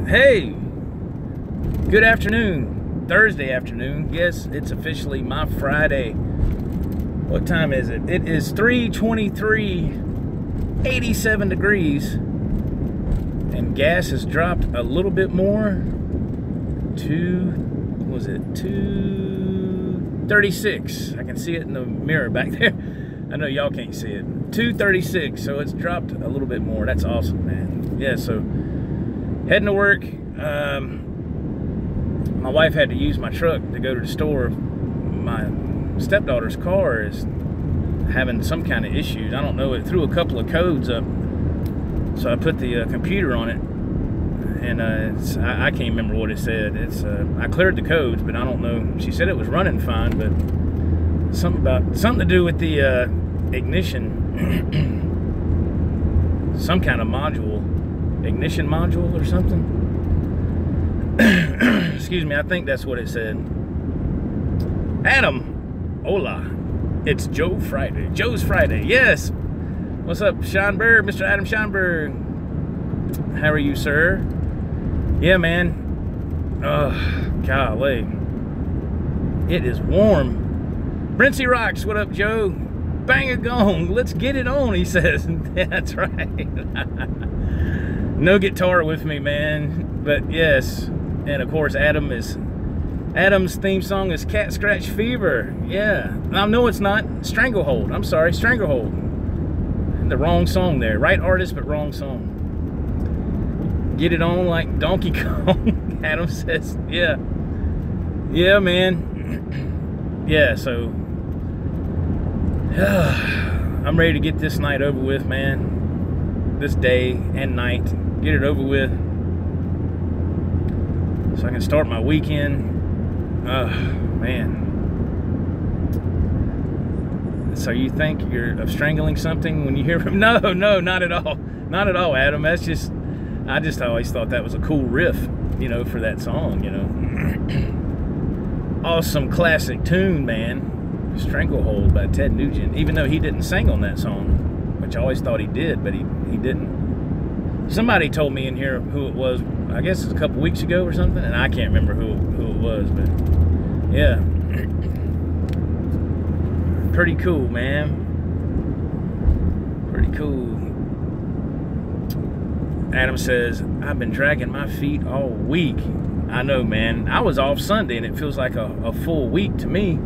Hey, good afternoon, Thursday afternoon. Yes, it's officially my Friday. What time is it? It is 3:23, 87 degrees, and gas has dropped a little bit more to, what was it, 236. I can see it in the mirror back there. I know y'all can't see it. 236, so it's dropped a little bit more. That's awesome, man. Yeah, so heading to work. My wife had to use my truck to go to the store. My stepdaughter's car is having some kind of issues. I don't know, it threw a couple of codes up, so I put the computer on it, and I can't remember what it said. I cleared the codes, but I don't know. She said it was running fine, but something to do with the ignition, some kind of module, ignition module or something. Excuse me, I think that's what it said. Adam, hola, it's Joe Friday. Joe's Friday, yes. What's up, Scheinberg, Mr. Adam Scheinberg? How are you, sir? Yeah, man. Golly, it is warm. Brincy Rocks, what up, Joe? Bang a gong, let's get it on, he says. That's right. No guitar with me, man, but yes. And of course, Adam's theme song is Cat Scratch Fever. Yeah, no, it's not. Stranglehold. I'm sorry, Stranglehold. The wrong song there. Right artist, but wrong song. Get it on like Donkey Kong. Adam says, yeah. Yeah, man. Yeah, so I'm ready to get this night over with, man. This day and night. Get it over with, so I can start my weekend. Man. So you think you're of strangling something when you hear from? No, not at all. Not at all, Adam. That's just, I just always thought that was a cool riff, you know, for that song, you know. Awesome classic tune, man. Stranglehold by Ted Nugent. Even though he didn't sing on that song, which I always thought he did, but he didn't. Somebody told me in here who it was. I guess it's a couple weeks ago or something, and I can't remember who it was, but yeah. Pretty cool, man. Pretty cool. Adam says, I've been dragging my feet all week. I know, man. I was off Sunday, and it feels like a full week to me.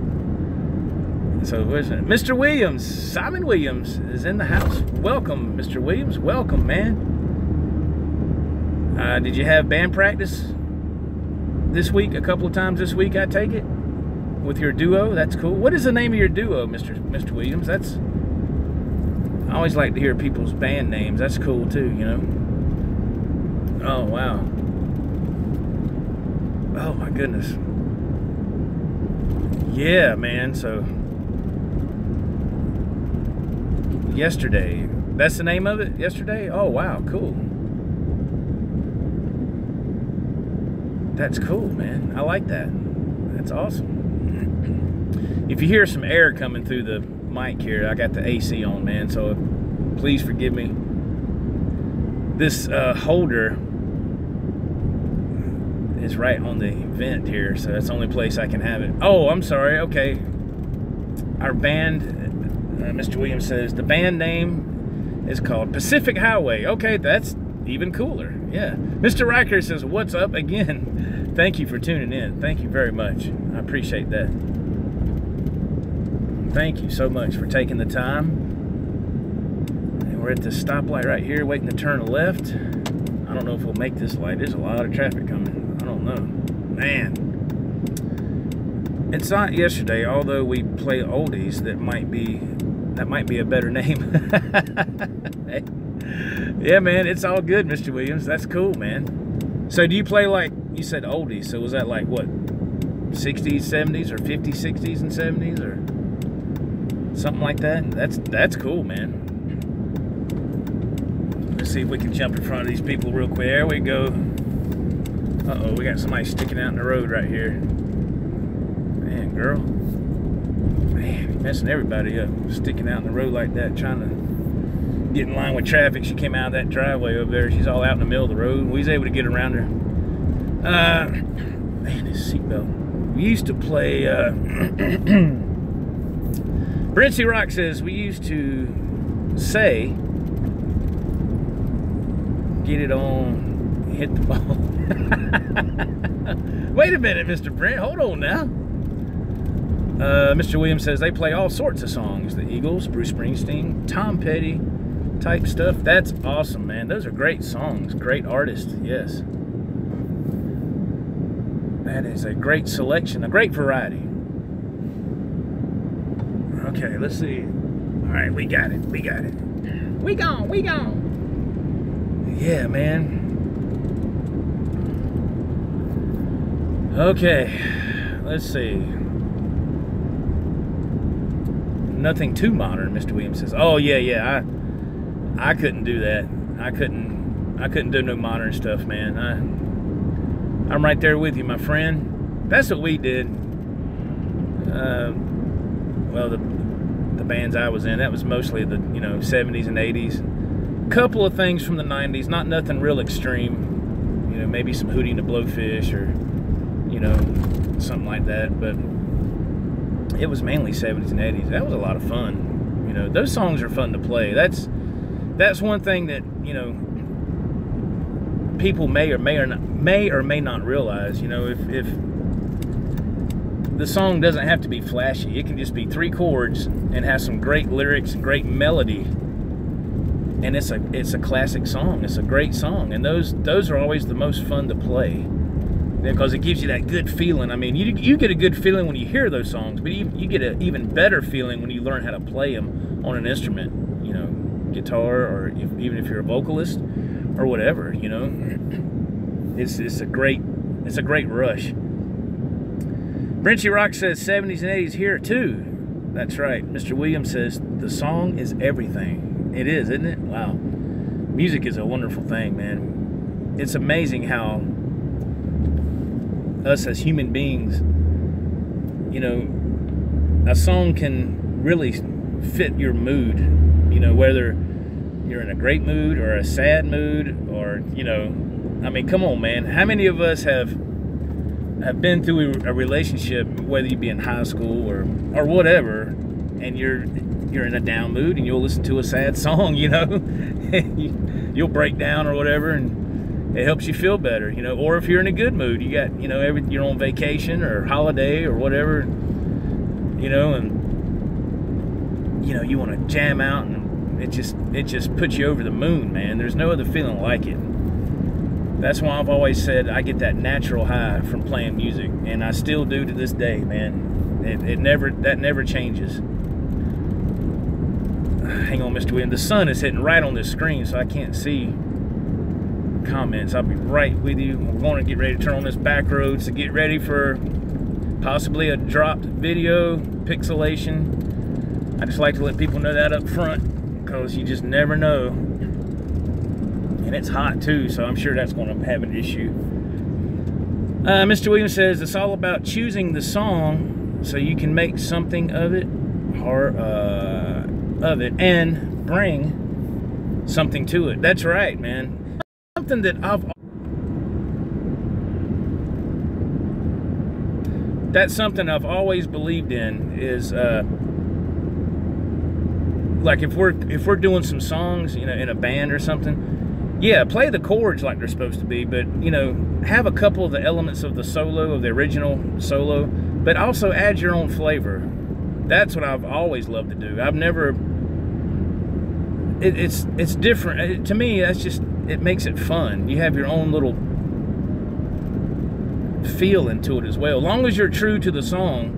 So, where's it? Mr. Williams, Simon Williams is in the house. Welcome, Mr. Williams. Welcome, man. Did you have band practice this week? A couple of times this week, I take it, with your duo. That's cool. What is the name of your duo, Mr. Williams? I always like to hear people's band names. That's cool too, you know. Oh wow. Oh my goodness. Yeah, man. So yesterday. That's the name of it? Yesterday? Oh wow, cool. That's cool, man. I like that. That's awesome. If you hear some air coming through the mic here, I got the AC on, man, so please forgive me. This holder is right on the vent here, so that's the only place I can have it. Oh, I'm sorry. Okay. Our band, Mr. Williams says, the band name is called Pacific Highway. Okay, that's even cooler. Yeah. Mr. Riker says, what's up again? Thank you for tuning in. Thank you very much. I appreciate that. Thank you so much for taking the time. And we're at the stoplight right here, waiting to turn left. I don't know if we'll make this light. There's a lot of traffic coming. I don't know. Man. It's not yesterday, although we play oldies. That might be a better name. Yeah, man, it's all good, Mr. Williams. That's cool, man. So do you play, like, you said oldies, so was that like, what, 60s, 70s, or 50s, 60s, and 70s, or something like that? That's cool, man. Let's see if we can jump in front of these people real quick. There we go. Uh-oh, we got somebody sticking out in the road right here. Man, girl. Man, you're messing everybody up. Sticking out in the road like that, trying to get in line with traffic. She came out of that driveway over there. She's all out in the middle of the road. We was able to get around her. Man, his seatbelt. We used to play, Brincy Rock says we used to say, get it on, hit the ball. Wait a minute, Mr. Brent, hold on now. Mr. Williams says they play all sorts of songs. The Eagles, Bruce Springsteen, Tom Petty type stuff. That's awesome, man. Those are great songs, great artists, yes. That is a great selection, a great variety. Okay, let's see. All right, we got it, we got it. We gone. Yeah, man. Okay, let's see. Nothing too modern, Mr. Williams says. Oh yeah, I couldn't do that. I couldn't do no modern stuff, man. I'm right there with you, my friend. That's what we did. Well, the bands I was in, that was mostly the 70s and 80s. Couple of things from the 90s, not nothing real extreme. Maybe some Hootie and the Blowfish or something like that. But it was mainly 70s and 80s. That was a lot of fun. Those songs are fun to play. That's one thing that people may or may not realize. If the song doesn't have to be flashy, it can just be 3 chords and have some great lyrics and great melody, and it's a classic song. It's a great song, and those are always the most fun to play because it gives you that good feeling. I mean, you get a good feeling when you hear those songs, but you get an even better feeling when you learn how to play them on an instrument, guitar, or even if you're a vocalist or whatever. It's a great rush. Brincy Rock says 70s and 80s here too. That's right. Mr. Williams says the song is everything. It is, isn't it? Wow. Music is a wonderful thing, man. It's amazing how us as human beings, a song can really fit your mood, whether you're in a great mood or a sad mood, or I mean, come on, man. How many of us have been through a relationship, whether you be in high school or whatever, and you're in a down mood and you'll listen to a sad song, you'll break down or whatever, and it helps you feel better, or if you're in a good mood, you got, you're on vacation or holiday or whatever, and you want to jam out, and it just puts you over the moon, man. There's no other feeling like it. That's why I've always said I get that natural high from playing music, and I still do to this day, man. That never changes. Hang on, Mr. Williams. The sun is hitting right on this screen, so I can't see comments. I'll be right with you. We're going to get ready to turn on this back roads to get ready for possibly a dropped video pixelation. I just like to let people know that up front, because you just never know. And it's hot too, so I'm sure that's going to have an issue. Mr. Williams says it's all about choosing the song so you can make something of it, and bring something to it. That's right, man. Something that I've always believed in is like if we're doing some songs, in a band or something. Yeah, play the chords like they're supposed to be, but, have a couple of the elements of the solo, of the original solo, but also add your own flavor. That's what I've always loved to do. I've never... It's different. To me, it makes it fun. You have your own little feel into it as well. As long as you're true to the song,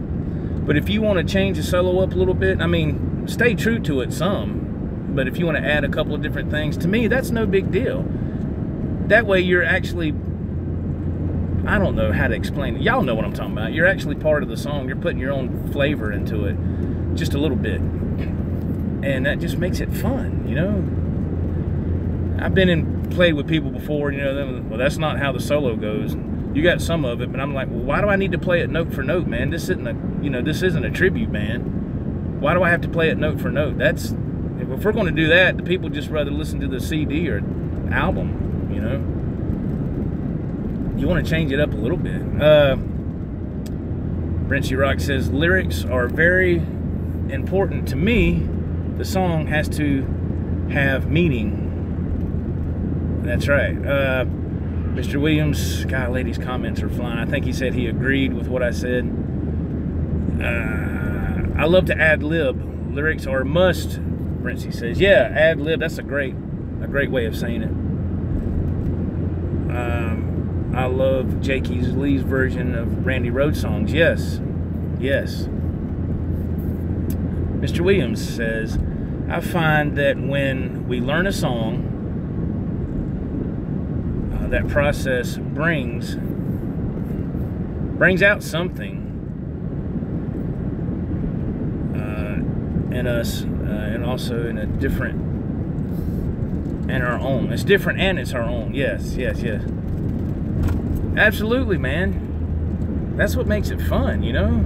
but if you want to change the solo up a little bit, I mean, stay true to it some. But if you want to add a couple of different things, to me, that's no big deal. That way you're actually, I don't know how to explain it. Y'all know what I'm talking about. You're actually part of the song. You're putting your own flavor into it, just a little bit. And that just makes it fun, I've been and played with people before, well, that's not how the solo goes. You got some of it, but I'm like, well, why do I need to play it note for note, man? This isn't a tribute band. Why do I have to play it note for note? If we're going to do that, the people just rather listen to the CD or album, you want to change it up a little bit. Brinchy Rock says, lyrics are very important to me. The song has to have meaning. That's right. Mr. Williams, God, ladies' comments are flying. I think he said he agreed with what I said. I love to ad-lib. Lyrics are a must. Brinchy says, yeah, ad-lib, that's a great way of saying it. I love Jakey Lee's version of Randy Rhoads songs. Yes, yes. Mr. Williams says, I find that when we learn a song, that process brings out something in us, and also in a different and our own. It's different and it's our own. Yes, yes, yes. Absolutely, man. That's what makes it fun, you know?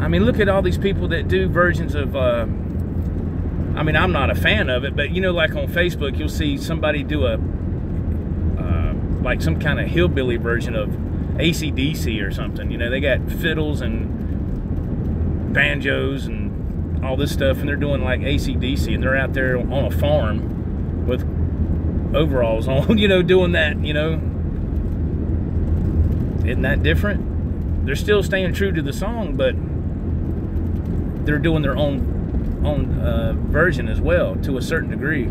I mean, look at all these people that do versions of, I mean, I'm not a fan of it, but you know, like on Facebook, you'll see somebody do a, like some kind of hillbilly version of AC/DC or something. You know, they got fiddles and banjos and all this stuff, and they're doing like AC/DC, and they're out there on a farm with overalls on, you know, doing that, you know. Isn't that different? They're still staying true to the song, but they're doing their own version as well, to a certain degree.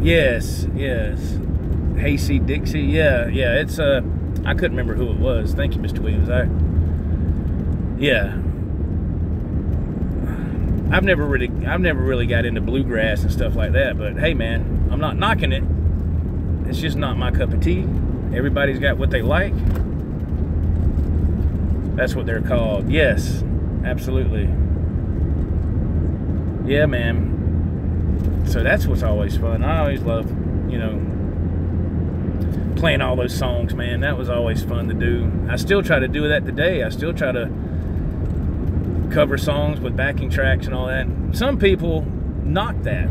Yes, yes. Hasty Dixie, yeah, yeah. It's I couldn't remember who it was. Thank you, Mr. Williams. Yeah. I've never really got into bluegrass and stuff like that. But hey, man, I'm not knocking it. It's just not my cup of tea. Everybody's got what they like. That's what they're called. Yes, absolutely. Yeah, man. So that's what's always fun. I always love, you know, playing all those songs, man. That was always fun to do. I still try to do that today. I still try to cover songs with backing tracks and all that. Some people knock that.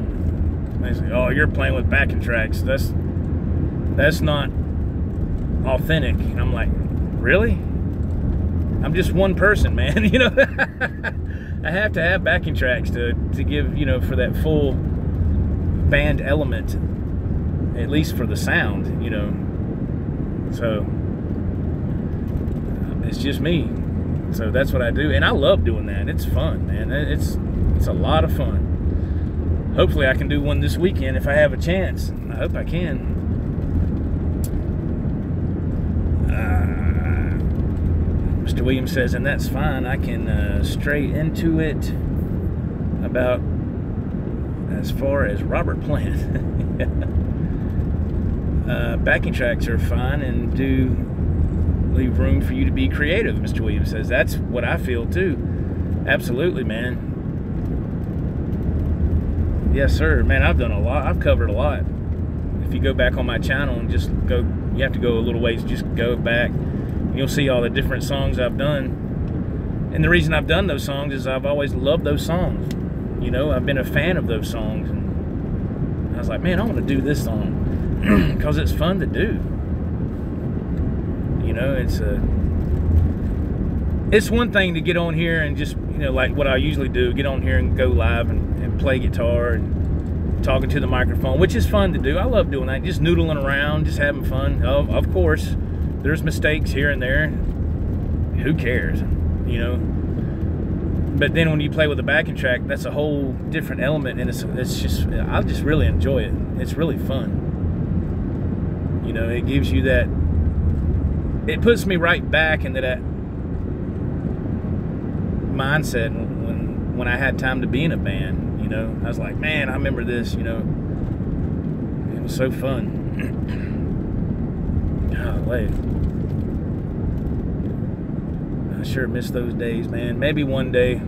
They say, oh, you're playing with backing tracks. That's not authentic. And I'm like, really? I'm just one person, man. You know, I have to have backing tracks to give, you know, for that full band element, at least for the sound, you know. So it's just me. So that's what I do, and I love doing that. It's fun, man. It's a lot of fun. Hopefully I can do one this weekend if I have a chance. I hope I can. Mr. Williams says, and that's fine. I can stray into it about as far as Robert Plant. Backing tracks are fine and do leave room for you to be creative, Mr. Williams says. That's what I feel too. Absolutely, man. Yes, sir. Man, I've done a lot. I've covered a lot. If you go back on my channel and just go, you have to go a little ways, just go back. You'll see all the different songs I've done. And the reason I've done those songs is I've always loved those songs. You know, I've been a fan of those songs. And I was like, man, I want to do this song because it's fun to do. You know, it's one thing to get on here and just, you know, like what I usually do, get on here and go live and play guitar and talking to the microphone, which is fun to do. I love doing that, just noodling around, just having fun. Of course, there's mistakes here and there. Who cares, you know? But then when you play with a backing track, that's a whole different element, and it's just, I just really enjoy it. It's really fun. You know, it gives you that, it puts me right back into that mindset when I had time to be in a band. You know, I was like, man, I remember this. You know, it was so fun. Golly, I sure miss those days, man. Maybe one day,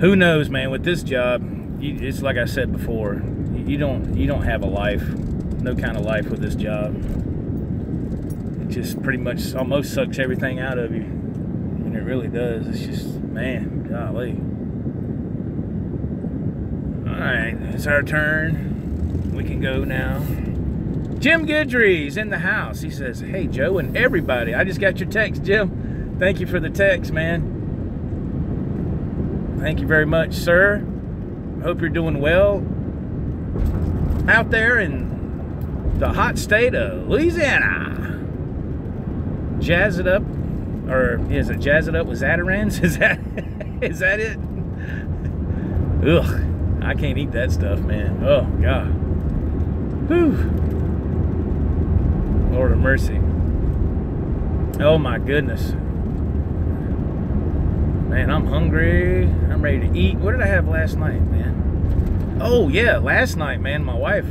who knows, man. With this job, it's like I said before, you don't have a life, no kind of life with this job. Just pretty much almost sucks everything out of you, and it really does. It's just, man, golly. All right, it's our turn. we can go now. Jim Guidry's in the house. He says, hey, Joe and everybody. I just got your text, Jim. Thank you for the text, man. Thank you very much, sir. Hope you're doing well out there in the hot state of Louisiana. Jazz it up, or is it Jazz it up with Zatarans? Is that it? Ugh, I can't eat that stuff, man. Oh God. Whew. Lord of mercy. Oh my goodness. Man, I'm hungry. I'm ready to eat. What did I have last night, man? Oh yeah, last night, man, my wife,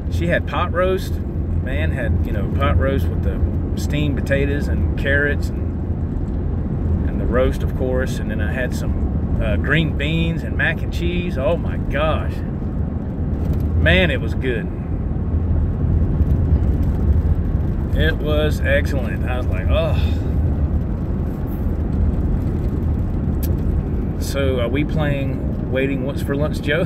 she had pot roast. Man, had, you know, pot roast with the steamed potatoes and carrots and the roast, of course. And then I had some green beans and mac and cheese. Oh my gosh. Man, it was good. It was excellent. I was like, oh. So are we playing Waiting What's for Lunch, Joe?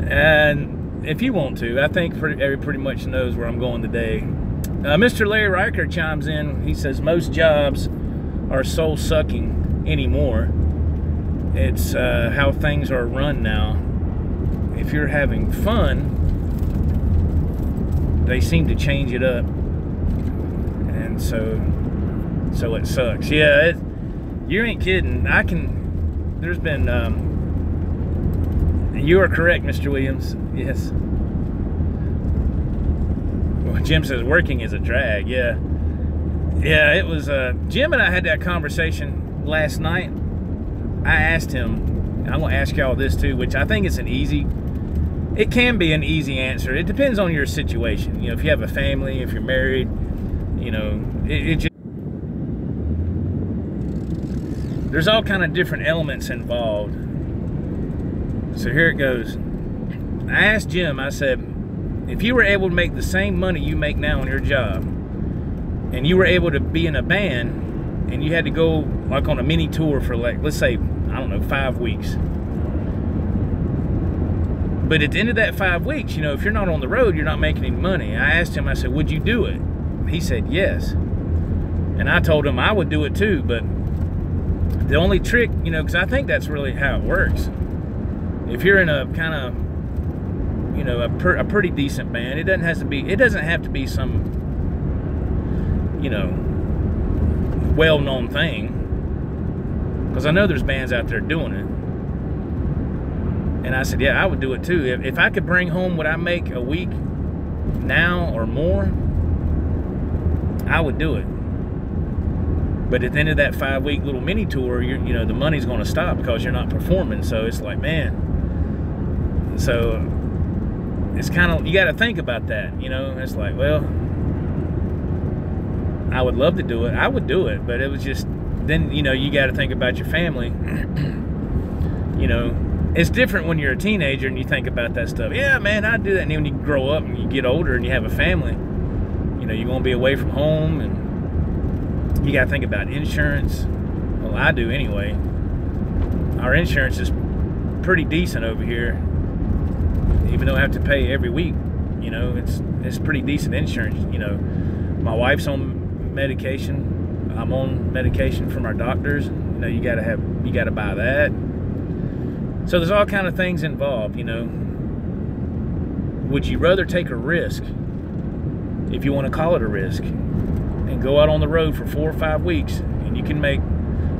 And if you want to, I think everybody pretty much knows where I'm going today. Mr. Larry Riker chimes in. He says most jobs are soul sucking anymore. It's how things are run now. If you're having fun, they seem to change it up, and so it sucks. Yeah, you ain't kidding. There's been, you are correct, Mr. Williams. Yes. Well, Jim says working is a drag. Yeah. Yeah, it was, Jim and I had that conversation last night. I asked him, and I'm going to ask y'all this too, which I think it can be an easy answer. It depends on your situation. You know, if you have a family, if you're married, you know, there's all kind of different elements involved. So here it goes. I asked Jim, I said, if you were able to make the same money you make now on your job, and you were able to be in a band, and you had to go like on a mini tour for, like, let's say, I don't know, 5 weeks. But at the end of that 5 weeks, you know, if you're not on the road, you're not making any money. I asked him, I said, would you do it? He said, yes. And I told him I would do it too, but the only trick, you know, because I think that's really how it works. If you're in a kind of, you know, a pretty decent band, it doesn't have to be some, you know, well-known thing. Because I know there's bands out there doing it. And I said, yeah, I would do it too. If I could bring home what I make a week now or more, I would do it. But at the end of that 5-week little mini tour, you know, the money's going to stop because you're not performing. So it's like, man. So it's kind of, you got to think about that, you know. It's like, well, I would love to do it. I would do it, but it was just, then, you know, you got to think about your family. You know, it's different when you're a teenager and you think about that stuff. Yeah, man, I'd do that. And then when you grow up and you get older and you have a family, you know, you're going to be away from home, and you got to think about insurance. Well, I do anyway. Our insurance is pretty decent over here, even though I have to pay every week. You know, it's pretty decent insurance. You know, my wife's on medication. I'm on medication from our doctors. You know, you got to buy that. So there's all kind of things involved, you know. Would you rather take a risk, if you want to call it a risk, and go out on the road for 4 or 5 weeks, and you can make,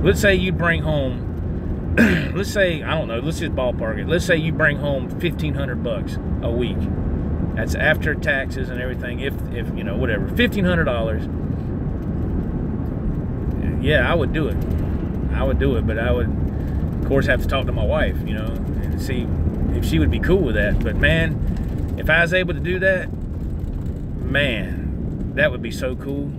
let's say you bring home, let's say, I don't know, let's just ballpark it. Let's say you bring home $1,500 a week. That's after taxes and everything. If you know, whatever, $1,500. Yeah, I would do it. I would do it, but I would, of course, have to talk to my wife, you know, and see if she would be cool with that. But man, if I was able to do that, man, that would be so cool.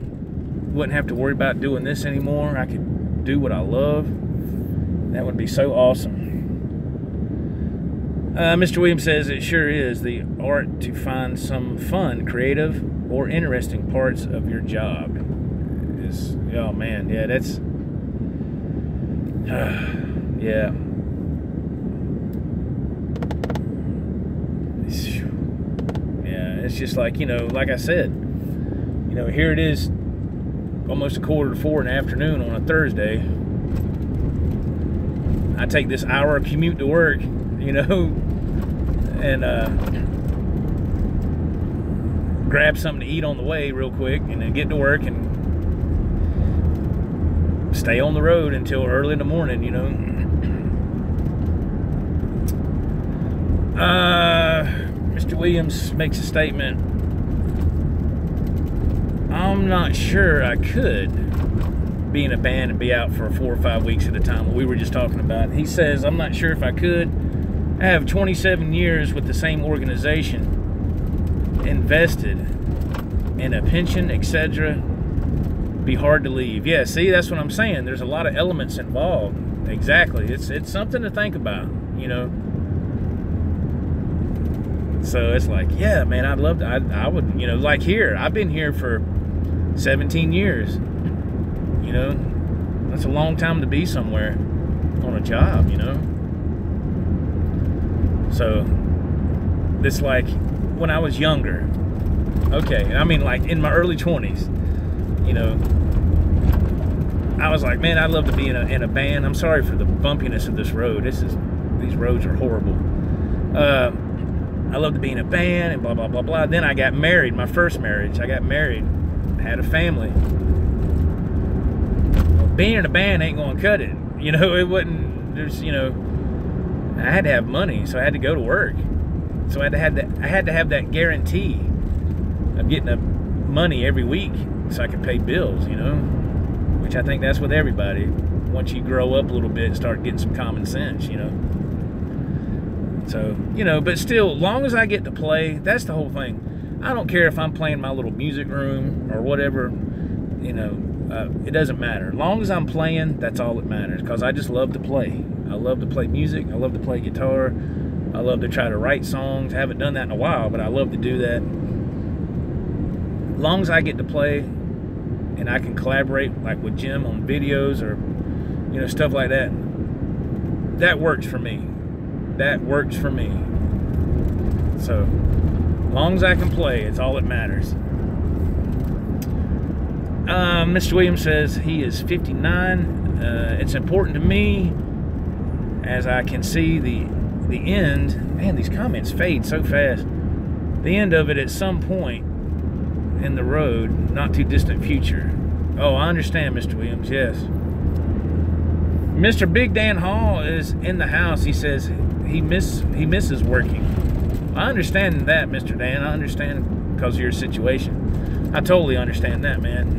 Wouldn't have to worry about doing this anymore. I could do what I love. That would be so awesome. Mr. Williams says it sure is the art to find some fun, creative, or interesting parts of your job. Oh man, yeah, that's yeah. it's just like, you know, like I said, you know, here it is, almost 3:45 in the afternoon on a Thursday. I take this hour commute to work, you know, and grab something to eat on the way real quick, and then get to work and stay on the road until early in the morning, you know. Mr. Williams makes a statement. I'm not sure I could be in a band and be out for 4 or 5 weeks at a time. What we were just talking about. He says, I'm not sure if I could. I have 27 years with the same organization, invested in a pension, etc. Be hard to leave. Yeah, see, that's what I'm saying. There's a lot of elements involved. Exactly. It's something to think about, you know. So it's like, yeah, man, I'd love to. I would, you know, like here. I've been here for 17 years. You know, that's a long time to be somewhere on a job, you know. So it's like when I was younger. Okay, I mean, like in my early 20s, you know, I was like, man, I'd love to be in a band. I'm sorry for the bumpiness of this road. These roads are horrible. I love to be in a band and blah, blah, blah, blah. Then I got married, my first marriage. I got married, had a family. Well, being in a band ain't gonna cut it. You know, it wouldn't, there's, you know, I had to have money, so I had to go to work. So I had to have that guarantee of getting money every week so I could pay bills, you know, which I think that's with everybody. Once you grow up a little bit and start getting some common sense, you know. So, you know, but still, long as I get to play, that's the whole thing. I don't care if I'm playing my little music room or whatever, you know, it doesn't matter. As long as I'm playing, that's all that matters, because I just love to play. I love to play music. I love to play guitar. I love to try to write songs. I haven't done that in a while, but I love to do that. As long as I get to play and I can collaborate, like with Jim on videos or, you know, stuff like that, that works for me. That works for me. So, as long as I can play, it's all that matters. Mr. Williams says he is 59. It's important to me as I can see the end. Man, these comments fade so fast. The end of it at some point in the road, not too distant future. Oh, I understand, Mr. Williams, yes. Mr. Big Dan Hall is in the house. He says he misses working. I understand that, Mr. Dan. I understand because of your situation. I totally understand that, man.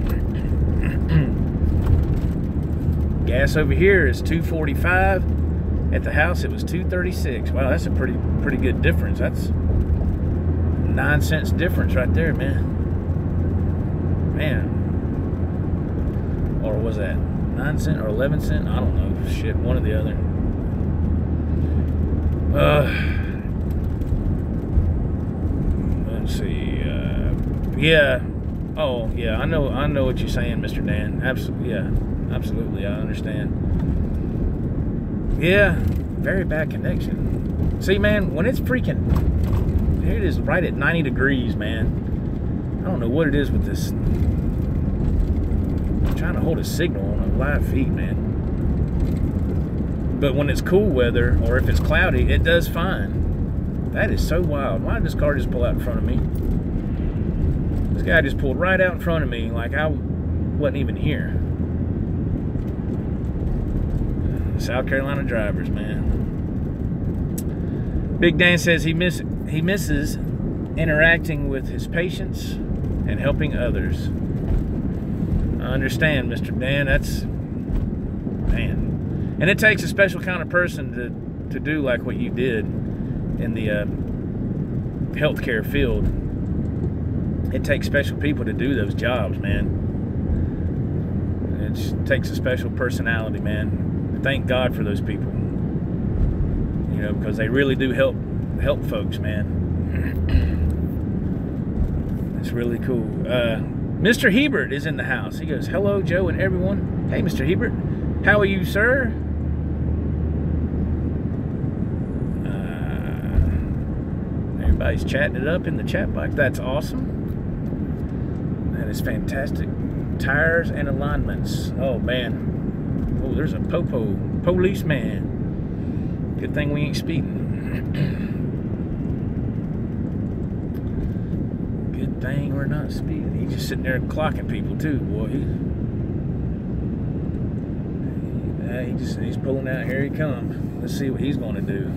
Gas over here is $2.45. At the house, it was $2.36. Wow, that's a pretty good difference. That's 9 cents difference right there, man. Or was that 9 cents or 11 cents? I don't know. Shit, one or the other. Let's see. Yeah. Oh, yeah. I know what you're saying, Mr. Dan. Absolutely. Yeah. Absolutely. I understand. Yeah. Very bad connection. See, man, when it's freaking, here it is, right at 90 degrees, man. I don't know what it is with this. I'm trying to hold a signal on a live feed, man. But when it's cool weather, or if it's cloudy, it does fine. That is so wild. Why did this car just pull out in front of me? This guy just pulled right out in front of me like I wasn't even here. South Carolina drivers, man. Big Dan says he misses interacting with his patients and helping others. I understand, Mr. Dan. That's, man. And it takes a special kind of person to do like what you did in the healthcare field. It takes special people to do those jobs, man. It takes a special personality, man. Thank God for those people. You know, because they really do help folks, man. It's really cool. Mr. Hebert is in the house. He goes, hello, Joe and everyone. Hey, Mr. Hebert. How are you, sir? Everybody's chatting it up in the chat box. That's awesome. That is fantastic. Tires and alignments. Oh, man. Oh, there's a policeman. Good thing we ain't speeding. Good thing we're not speeding. He's just sitting there clocking people, too, boy. He's pulling out. Here he comes. Let's see what he's going to do.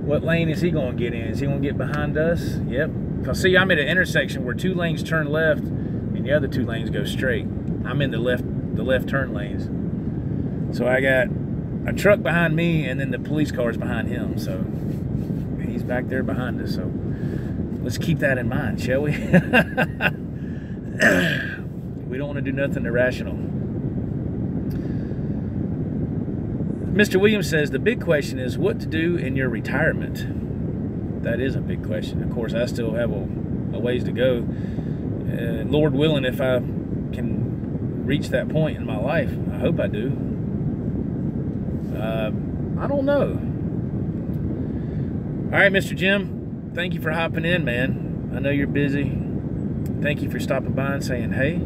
What lane is he going to get in? Is he going to get behind us? Yep. Because, see, I'm at an intersection where 2 lanes turn left and the other 2 lanes go straight. I'm in the left turn lanes. So I got a truck behind me and then the police car's behind him. So he's back there behind us. So let's keep that in mind, shall we? We don't want to do nothing irrational. Mr. Williams says, the big question is what to do in your retirement. That is a big question. Of course, I still have a ways to go. Lord willing, if I can reach that point in my life, I hope I do. I don't know. All right, Mr. Jim, thank you for hopping in, man. I know you're busy. Thank you for stopping by and saying hey.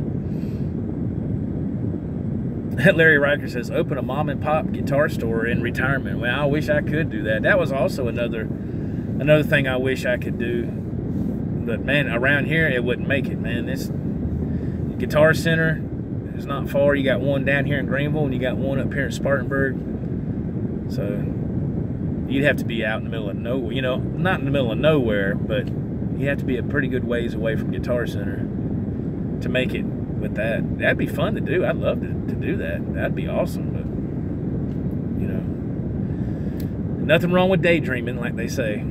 Larry Riker says, open a mom and pop guitar store in retirement. Well, I wish I could do that. That was also another thing I wish I could do. But man, around here it wouldn't make it, man. This Guitar Center is not far. You got one down here in Greenville and you got one up here in Spartanburg. So you'd have to be out in the middle of nowhere, you know, not in the middle of nowhere, but you have to be a pretty good ways away from Guitar Center to make it with that. That'd be fun to do. I'd love to do that. That'd be awesome. But you know, nothing wrong with daydreaming, like they say.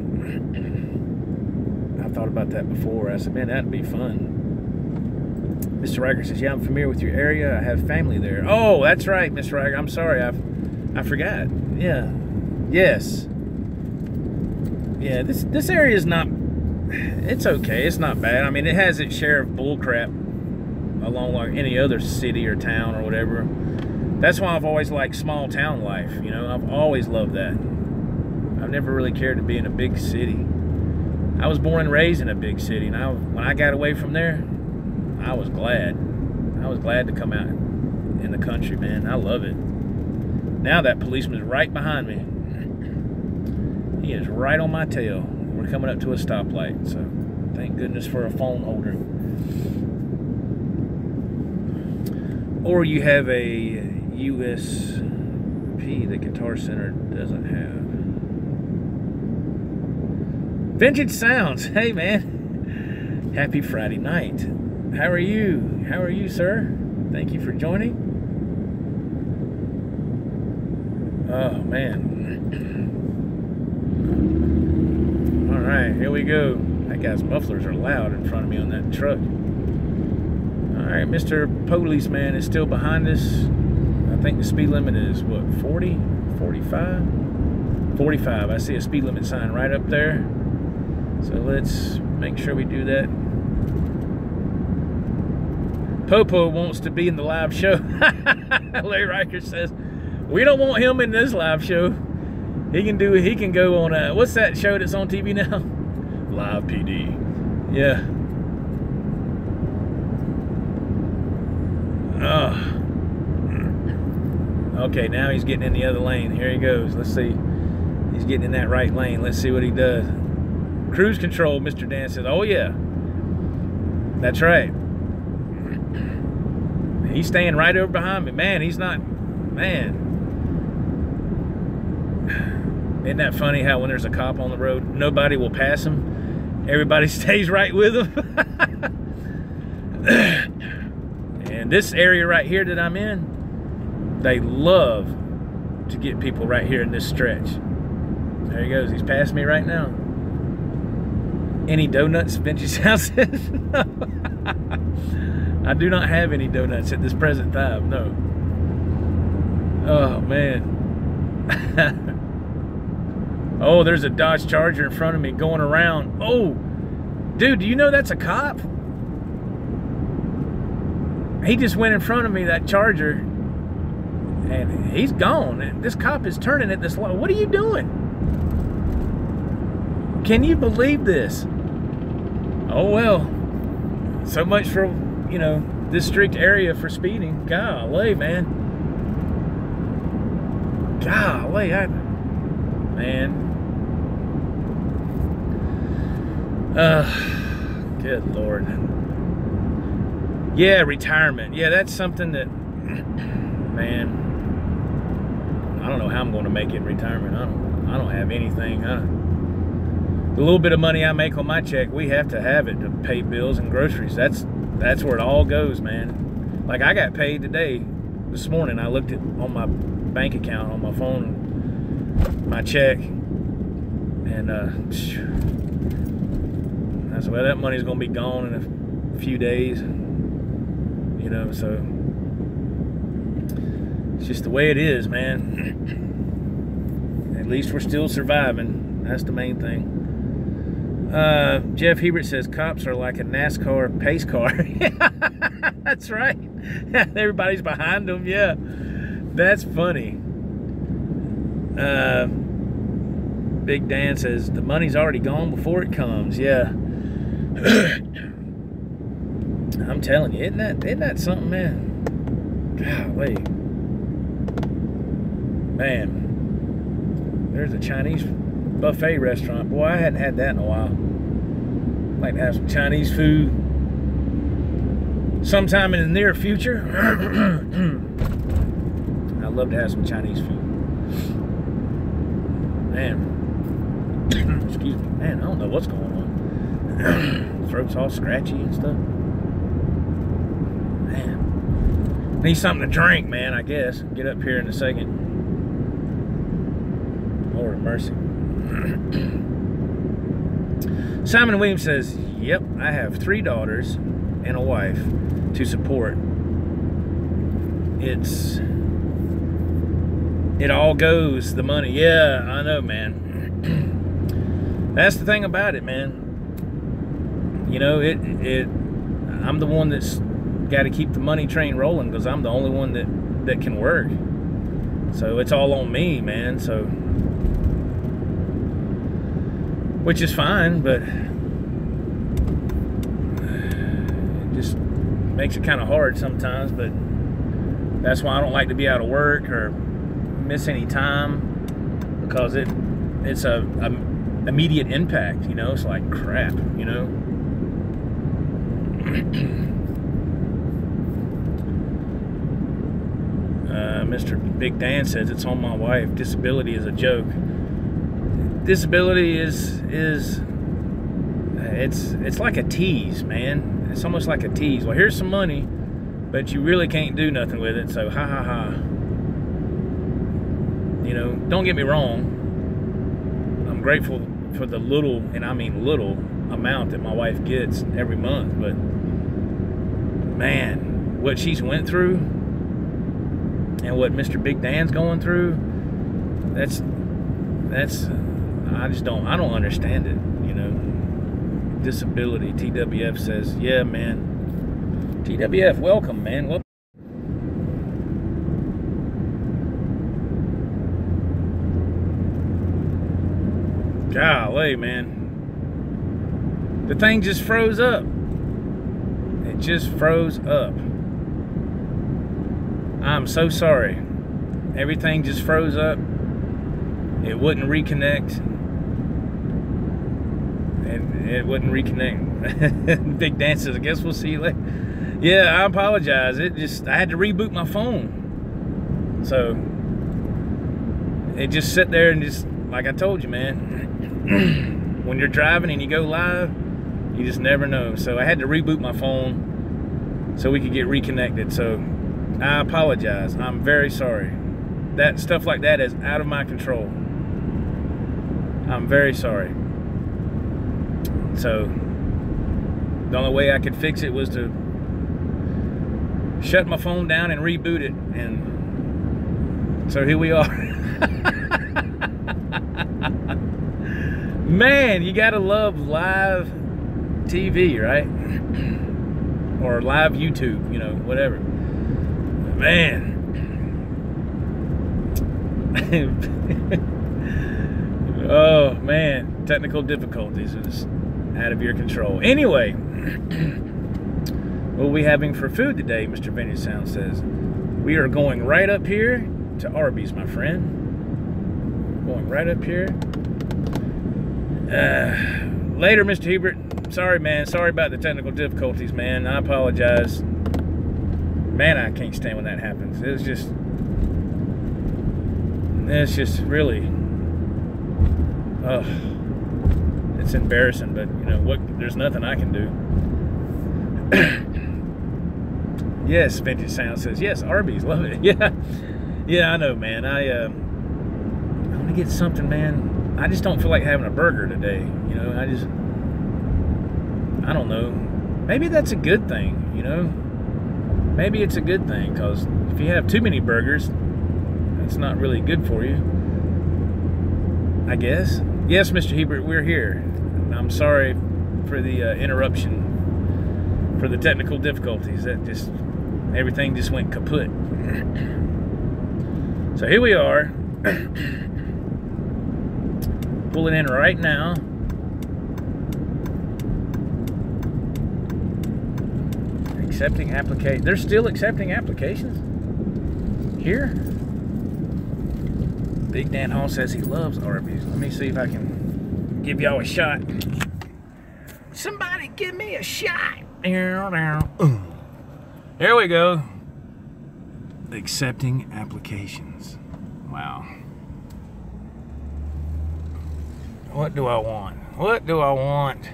I've thought about that before. I said, man, that'd be fun. Mr. Riker says, yeah, I'm familiar with your area. I have family there. Oh, that's right, Mr. Riker. I'm sorry, I forgot. Yeah. Yes. Yeah, this area is not, it's okay. It's not bad. I mean, it has its share of bullcrap along like any other city or town or whatever. That's why I've always liked small town life. You know, I've always loved that. I've never really cared to be in a big city. I was born and raised in a big city, and when I got away from there, I was glad. I was glad to come out in the country, man. I love it. Now that policeman's right behind me. He is right on my tail. We're coming up to a stoplight, so thank goodness for a phone holder. Or you have a USP that Guitar Center doesn't have. Vintage Sounds. Hey, man. Happy Friday night. How are you? How are you, sir? Thank you for joining. Oh, man. All right, here we go. That guy's mufflers are loud in front of me on that truck. All right, Mr. Policeman is still behind us. I think the speed limit is, what, 40? 45? 45. I see a speed limit sign right up there. So let's make sure we do that. Popo wants to be in the live show. Larry Riker says, we don't want him in this live show. He can go on what's that show that's on TV now? Live PD. Yeah. Oh. Okay, now he's getting in the other lane. Here he goes. Let's see. He's getting in that right lane. Let's see what he does. Cruise control, Mr. Dan says. Oh, yeah. That's right. He's staying right over behind me. Man, he's not... Man. Isn't that funny how when there's a cop on the road, nobody will pass him? Everybody stays right with him. And this area right here that I'm in, they love to get people right here in this stretch. There he goes. He's passing me right now. Any donuts, Vintage House says? No. I do not have any donuts at this present time, no. Oh, man. Oh, there's a Dodge Charger in front of me going around. Oh, dude, do you know that's a cop? He just went in front of me, that Charger, and he's gone. And this cop is turning at this light. What are you doing? Can you believe this? Oh well. So much for, you know, this strict area for speeding. Golly, man. Golly, man. Good Lord. Yeah, retirement. Yeah, that's something that, man, I don't know how I'm going to make it in retirement. I don't have anything. The little bit of money I make on my check, we have to have it to pay bills and groceries. That's where it all goes, man. Like, I got paid today. This morning, I looked at on my bank account on my phone, my check, and I said, well, that money's gonna be gone in a few days, you know. So it's just the way it is, man. At least we're still surviving. That's the main thing. Jeff Hebert says cops are like a NASCAR pace car. That's right. Everybody's behind them. Yeah, that's funny. Big Dan says the money's already gone before it comes. Yeah. I'm telling you, isn't that something, man? Golly. Man, there's a Chinese buffet restaurant. Boy, I hadn't had that in a while. I'd like to have some Chinese food sometime in the near future. I'd love to have some Chinese food. Man. Excuse me. Man, I don't know what's going on. Throat's all scratchy and stuff. Man. Need something to drink, man, I guess. Get up here in a second. Lord of mercy. Simon Williams says, yep, I have 3 daughters and a wife to support. It all goes, the money. Yeah, I know, man. That's the thing about it, man. You know, I'm the one that's got to keep the money train rolling because I'm the only one that can work. So it's all on me, man. So, which is fine, but it just makes it kind of hard sometimes. But that's why I don't like to be out of work or miss any time, because it's a immediate impact. You know, it's like crap. You know. Mr. Big Dan says it's on my wife. Disability is a joke. Disability is it's like a tease, man. It's almost like a tease. Well, here's some money, but you really can't do nothing with it. So ha ha ha. You know, don't get me wrong. I'm grateful for the little, and I mean little, amount that my wife gets every month, but man, what she's went through and what Mr. Big Dan's going through, that's I don't understand it, you know. Disability. TWF says, yeah, man. TWF, welcome, man. Welcome. Golly, man. The thing just froze up. It just froze up. I'm so sorry. Everything just froze up. It wouldn't reconnect. It wouldn't reconnect. Big Dan says, I guess we'll see you later. Yeah, I apologize. I had to reboot my phone. So, it just sit there and just, like I told you, man, when you're driving and you go live, you just never know. So I had to reboot my phone so we could get reconnected. So I apologize. I'm very sorry. That stuff like that is out of my control. I'm very sorry. So the only way I could fix it was to shut my phone down and reboot it. And so here we are. Man, you gotta love live TV, right? Or live YouTube, you know, whatever. Man. Oh, man. Technical difficulties is out of your control. Anyway, what are we having for food today, Mr. Vintage Sound says? We are going right up here to Arby's, my friend. Going right up here. Later, Mr. Hebert. Sorry, man. Sorry about the technical difficulties, man. I apologize. Man, I can't stand when that happens. It's just really, it's embarrassing, but you know what? There's nothing I can do. Yes, Vintage Sound says yes. Arby's, love it. Yeah, I know, man. I want to get something, man. I just don't feel like having a burger today. You know, I don't know. Maybe that's a good thing. You know, maybe it's a good thing, because if you have too many burgers, it's not really good for you, I guess. Yes, Mr. Hebert, we're here. I'm sorry for the interruption, for the technical difficulties. Everything just went kaput. So here we are, pulling in right now. Accepting application. They're still accepting applications here. Big Dan Hall says he loves Arby's. Let me see if I can give y'all a shot. Somebody give me a shot. Here we go. Accepting applications. Wow. What do I want? What do I want?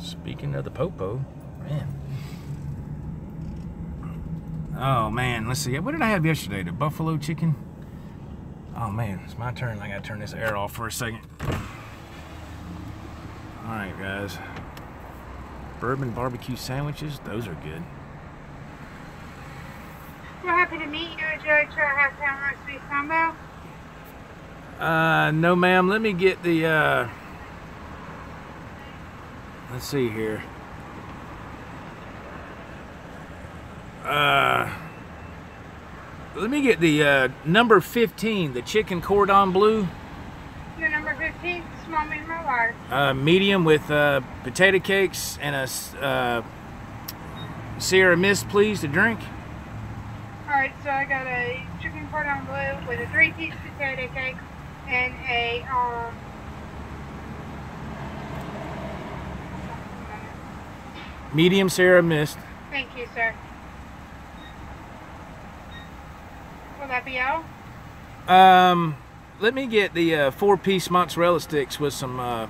Speaking of the popo, man. Oh man, let's see. What did I have yesterday? The buffalo chicken? Oh man, it's my turn. I gotta turn this air off for a second. Alright guys. Bourbon barbecue sandwiches, those are good. We're happy to meet you. Would you like to try a half-pound roast beef combo? No ma'am, let me get the let's see here. Let me get the number 15, the chicken cordon bleu. The number 15, small, medium, or large? Medium with potato cakes and a Sierra Mist, please, to drink. Alright, so I got a chicken cordon bleu with a 3-piece potato cake and a medium Sierra Mist. Thank you, sir. Will that be all? Let me get the 4-piece mozzarella sticks with some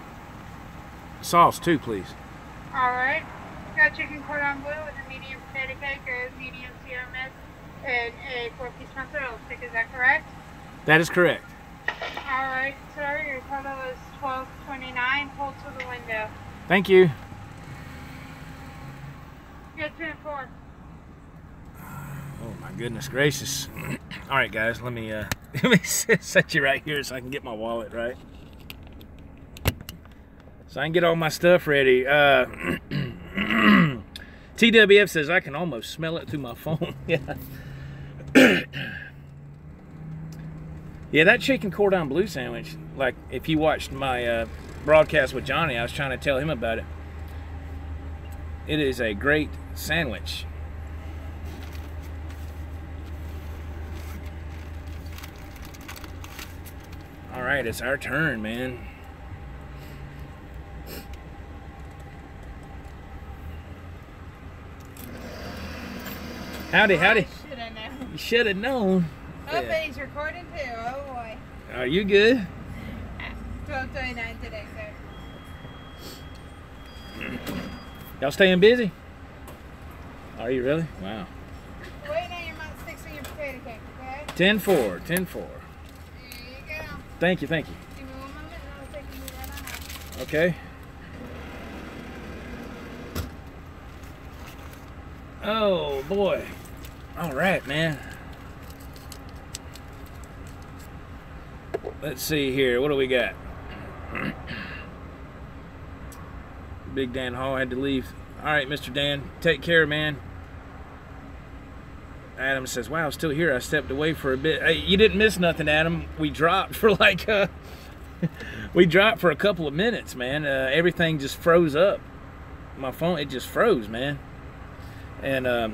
sauce too, please. Alright. Got chicken cordon bleu with a medium potato cake, a medium Sierra Mist, and a 4-piece mozzarella stick. Is that correct? That is correct. Alright, sir. Your total is $12.29. Hold to the window. Thank you. Good 10-4. Oh my goodness gracious. All right guys, let me set you right here so I can get my wallet right. So I can get all my stuff ready. TWF says I can almost smell it through my phone. Yeah. Yeah, that chicken cordon bleu sandwich, like if you watched my broadcast with Johnny, I was trying to tell him about it. It is a great sandwich. All right, it's our turn, man. Howdy, howdy. Should I know? You should have known. Oh, yeah. But he's recording too. Oh boy. Are you good? 12:29 today, sir. Y'all staying busy? Are you really? Wow. Wait on your mouth sticks on your potato cake, okay? 10-4, 10-4. There you go. Thank you, thank you. Give me 1 moment and I'll take you right on out. Okay. Oh boy. All right, man. Let's see here. What do we got? Big Dan Hall had to leave. All right, Mr. Dan. Take care, man. Adam says, wow, still here. I stepped away for a bit. Hey, you didn't miss nothing, Adam. We dropped for like we dropped for a couple of minutes, man. Everything just froze up. My phone, it just froze, man. And I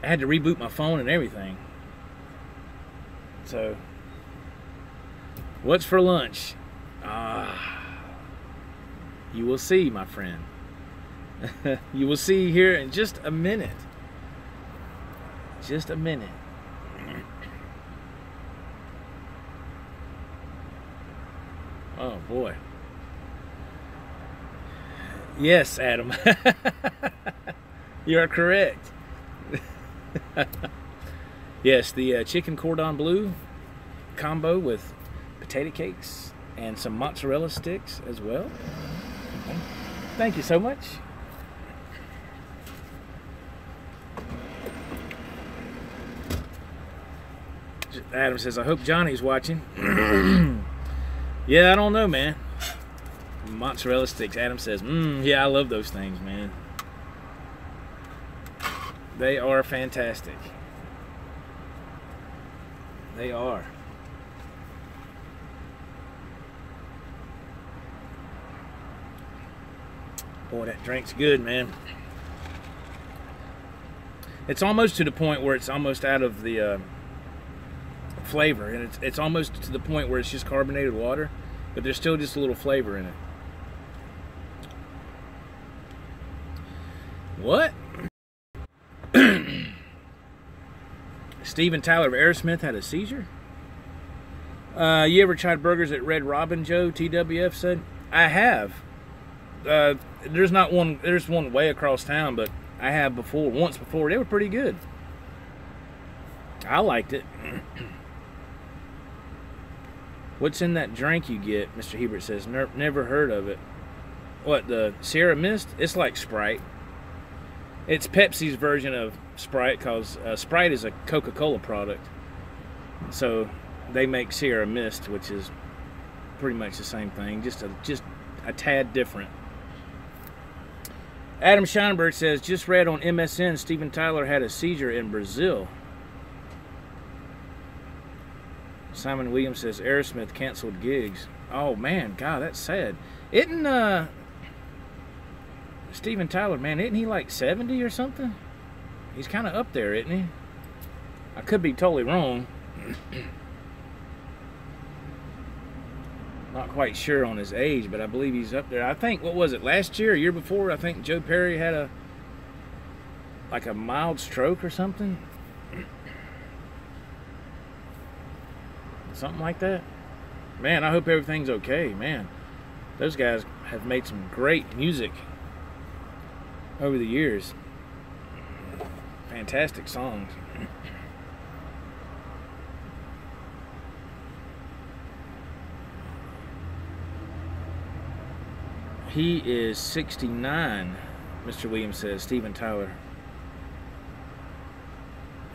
had to reboot my phone and everything. So, what's for lunch? You will see, my friend. You will see here in just a minute. Just a minute. Oh boy. Yes, Adam. You are correct. Yes, the chicken cordon bleu combo with potato cakes and some mozzarella sticks as well. Okay. Thank you so much. Adam says, I hope Johnny's watching. Yeah, I don't know, man. Mozzarella sticks. Adam says, yeah, I love those things, man. They are fantastic. They are. Boy, that drink's good, man. It's almost to the point where it's almost out of the flavor, and it's almost to the point where it's just carbonated water, but there's still just a little flavor in it. What? Steven Tyler of Aerosmith had a seizure? You ever tried burgers at Red Robin, Joe? TWF said. I have. There's one way across town, but I have once before. They were pretty good. I liked it. What's in that drink you get? Mr. Hebert says. Never heard of it. What, the Sierra Mist? It's like Sprite. It's Pepsi's version of Sprite, because Sprite is a Coca-Cola product. So they make Sierra Mist, which is pretty much the same thing, just a tad different. Adam Scheinberg says, just read on MSN Steven Tyler had a seizure in Brazil. Simon Williams says Aerosmith canceled gigs. Oh man, God, that's sad. Isn't Steven Tyler, man, isn't he like 70 or something? He's kind of up there, isn't he? I could be totally wrong. Not quite sure on his age, but I believe he's up there. I think, what was it, last year or year before, I think Joe Perry had a mild stroke or something. Something like that. Man, I hope everything's okay, man. Those guys have made some great music over the years. Fantastic songs. He is 69, Mr. Williams says, Steven Tyler.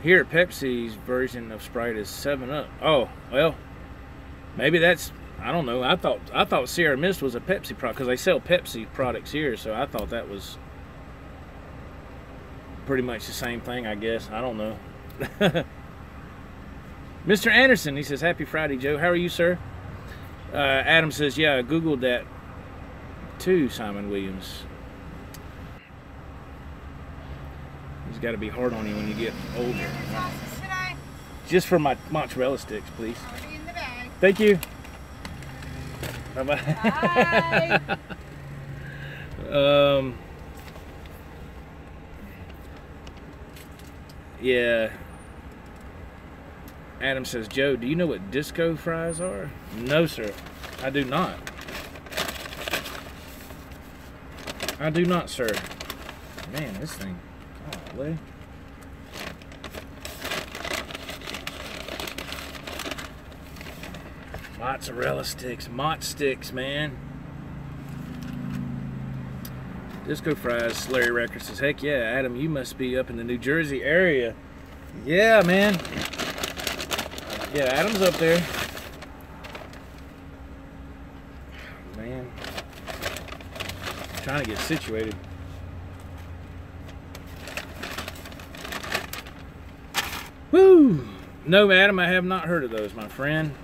Here, Pepsi's version of Sprite is 7-Up. Oh, well, maybe that's, I don't know. I thought Sierra Mist was a Pepsi product, because they sell Pepsi products here, so I thought that was pretty much the same thing, I guess. I don't know. Mr. Anderson, he says, happy Friday, Joe. How are you, sir? Adam says, yeah, I Googled that too, Simon Williams. It's got to be hard on you when you get older. Just for my mozzarella sticks, please. Already in the bag. Thank you. Bye-bye. Bye. Yeah. Adam says, Joe, do you know what disco fries are? No, sir. I do not. I do not, sir. Man, this thing. Golly. Mozzarella sticks. Mott sticks, man. Disco fries. Larry Records says, heck yeah, Adam, you must be up in the New Jersey area. Yeah, man. Yeah, Adam's up there. Man. I'm trying to get situated. Woo! No, Adam, I have not heard of those, my friend.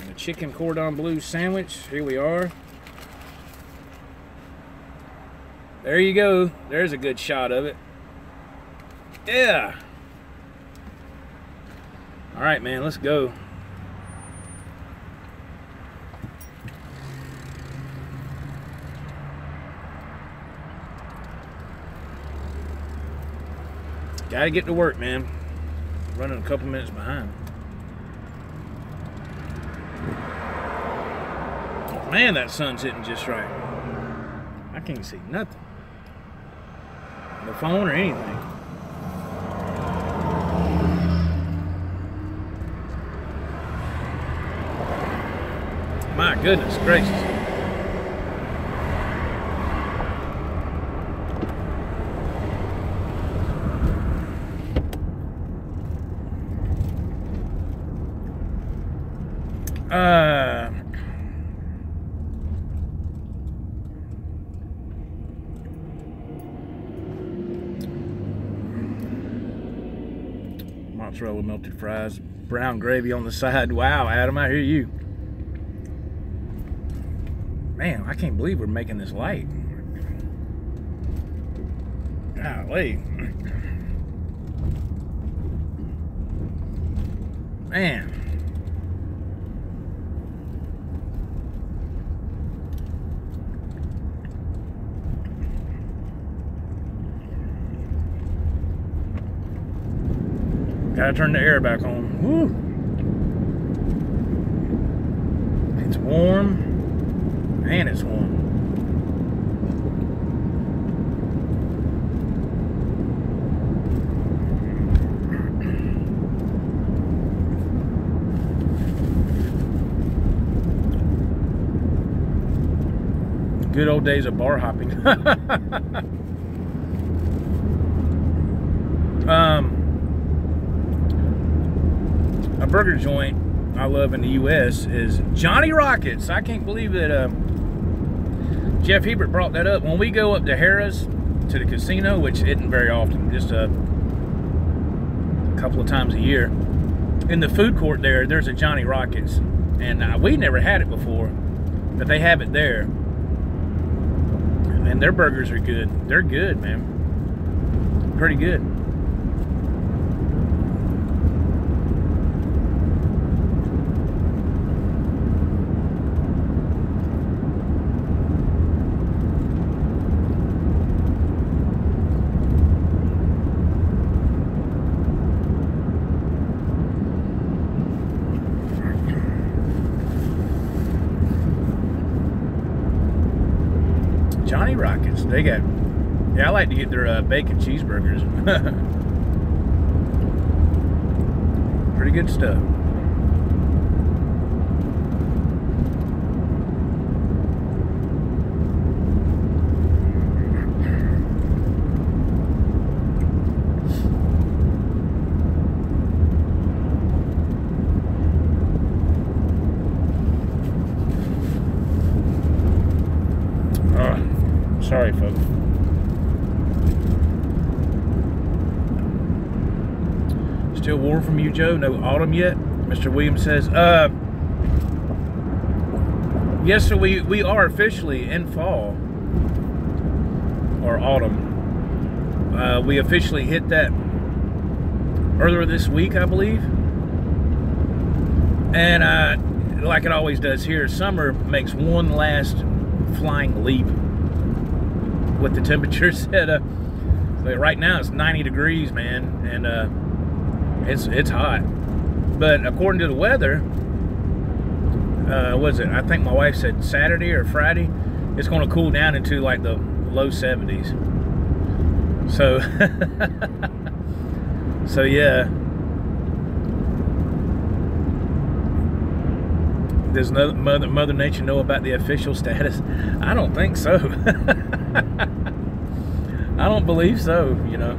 And a chicken cordon bleu sandwich. Here we are. There you go. There's a good shot of it. Yeah. All right, man, let's go. Gotta get to work, man. Running a couple minutes behind. Man, that sun's hitting just right. I can't see nothing. The phone or anything. My goodness gracious. Mozzarella melted fries, brown gravy on the side. Wow, Adam, I hear you. Man, I can't believe we're making this light. Golly. Man. Gotta turn the air back on. Woo. It's warm. Man, it's warm. Good old days of bar hopping. A burger joint I love in the U.S. is Johnny Rockets. I can't believe that Jeff Hebert brought that up. When we go up to Harrah's, to the casino, which isn't very often, just a couple of times a year, in the food court there's a Johnny Rockets. And we never had it before, but they have it there. And their burgers are good. They're good, man. Pretty good. Johnny Rockets, they got, yeah, I like to get their bacon cheeseburgers. Pretty good stuff. Sorry, folks. Still warm from you, Joe? No autumn yet? Mr. Williams says, yes, so we are officially in fall. Or autumn. We officially hit that earlier this week, I believe. And like it always does here, summer makes one last flying leap with the temperatures set up. Right now it's 90 degrees, man, and it's hot. But according to the weather, was it? I think my wife said Saturday or Friday, it's going to cool down into like the low 70s. So, so yeah. Does Mother Nature know about the official status? I don't think so. I don't believe so, you know.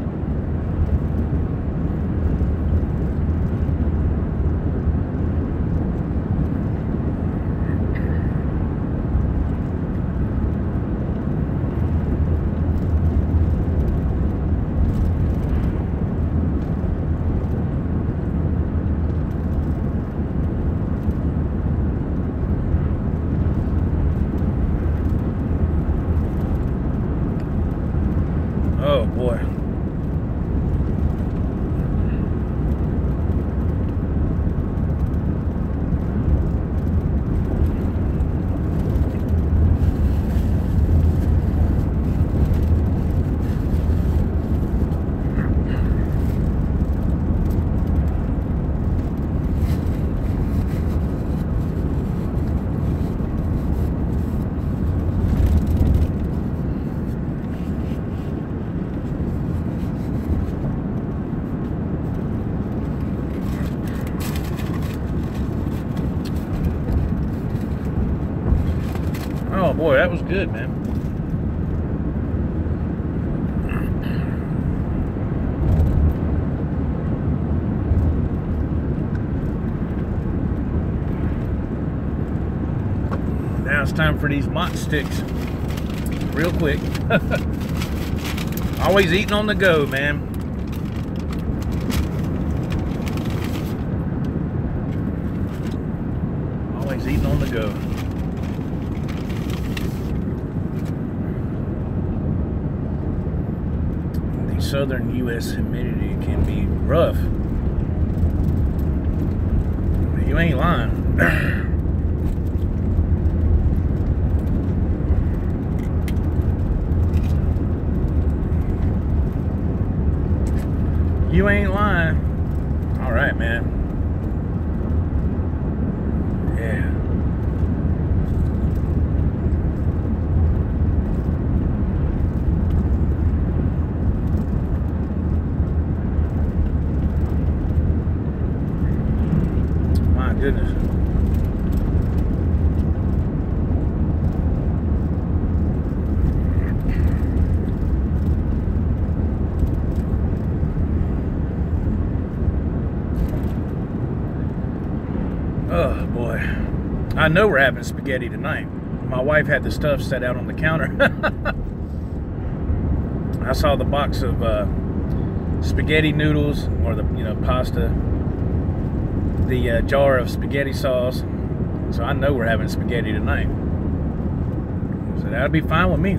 boy, that was good, man. Now it's time for these mott sticks. Real quick. Always eating on the go, man. Always eating on the go. The southern U.S. humidity can be rough. You ain't lying. You ain't lying. All right, man. Yeah. My goodness. Oh boy, I know we're having spaghetti tonight. My wife had the stuff set out on the counter. I saw the box of spaghetti noodles, or the pasta, the jar of spaghetti sauce. So I know we're having spaghetti tonight. So that'll be fine with me.